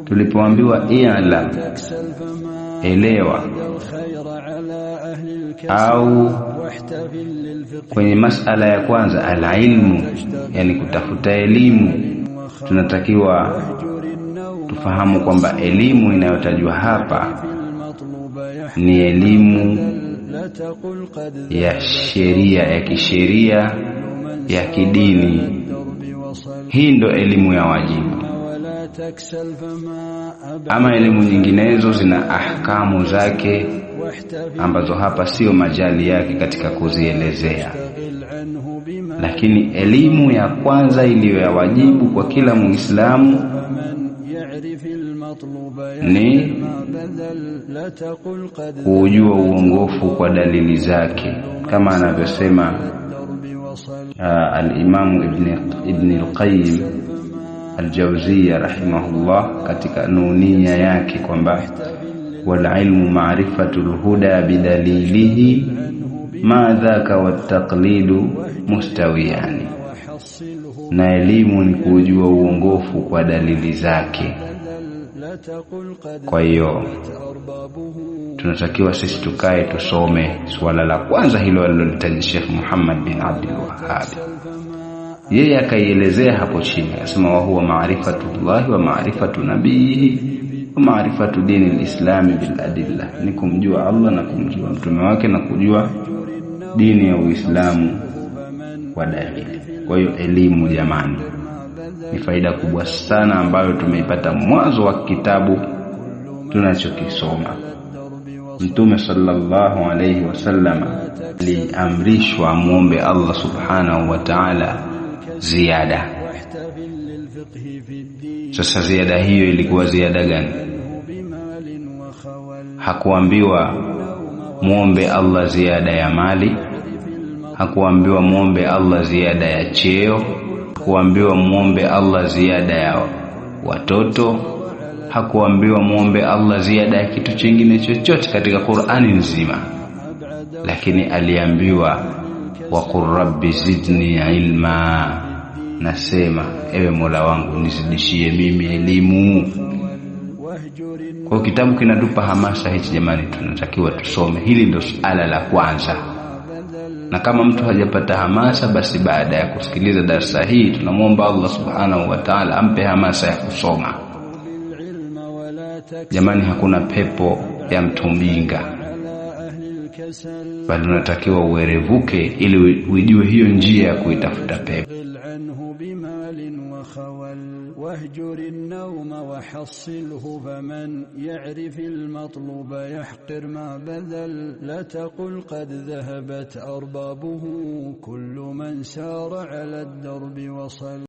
tulipoambiwa i'lam, elewa, au kwenye masala ya kwanza al-ilmu, yani kutafuta elimu, tunatakiwa tufahamu kwamba elimu inayotajwa hapa ni elimu ya sheria, ya kisheria, ya kidini. Hii ndo elimu ya wajibu. Ama elimu nyinginezo zina ahkamu zake ambazo hapa sio majali yake katika kuzielezea. Lakini elimu ya kwanza iliyo ya wajibu kwa kila Muislamu ni kujua uongofu kwa dalili zake, kama anavyosema al-Imam Ibn al-Qayyim al-Jawziyya rahimahullah katika nuniya yake kwamba wal ilmu ma'rifatul huda bidalilihi ma dhaka wat taqlidu mustawiyani, na elimu ni kujua uongofu kwa dalili zake. Kwa hiyo tunatakiwa sisi tukae tusome swala la kwanza hilo alilolitaja Sheikh Muhammad bin Abdul Wahhab. Yeye akaielezea hapo chini, akasema wa huwa ma'rifatullah wa ma'rifatu nabiyihi wa ma'rifatu dini al-islam bil adilla, ni kumjua Allah na kumjua mtume wake na kujua dini ya Uislamu kwa dalili. Kwa hiyo elimu jamani ni faida kubwa sana ambayo tumeipata mwanzo wa kitabu tunachokisoma. Mtume sallallahu alayhi wasallam aliamrishwa muombe Allah subhanahu wa ta'ala ziada. Sasa ziada hiyo ilikuwa ziada gani? Hakuambiwa muombe Allah ziada ya mali, hakuambiwa muombe Allah ziada ya cheo, hakuambiwa muombe Allah ziada ya watoto, hakuambiwa muombe Allah ziada ya kitu kingine chochote katika Qur'ani nzima. Lakini aliambiwa wa qur rabbi zidni ilma, nasema ewe Mola wangu nizidishie mimi elimu. Kwa kitabu kinatupa hamasa hichi jamani, tunatakiwa tusome. Hili ndio suala la kwanza. Na kama mtu hajapata hamasa, basi baada ya kusikiliza darasa hii tunamuomba Allah subhanahu wa ta'ala ampe hamasa ya kusoma. Jamani, hakuna pepo ya mtumbinga, bali unatakiwa uerevuke ili ujue hiyo njia ya kuitafuta pepo. واهجر النوم وحصله فمن يعرف المطلوب يحقر ما بذل لا تقل قد ذهبت أربابه كل من سار على الدرب وصل.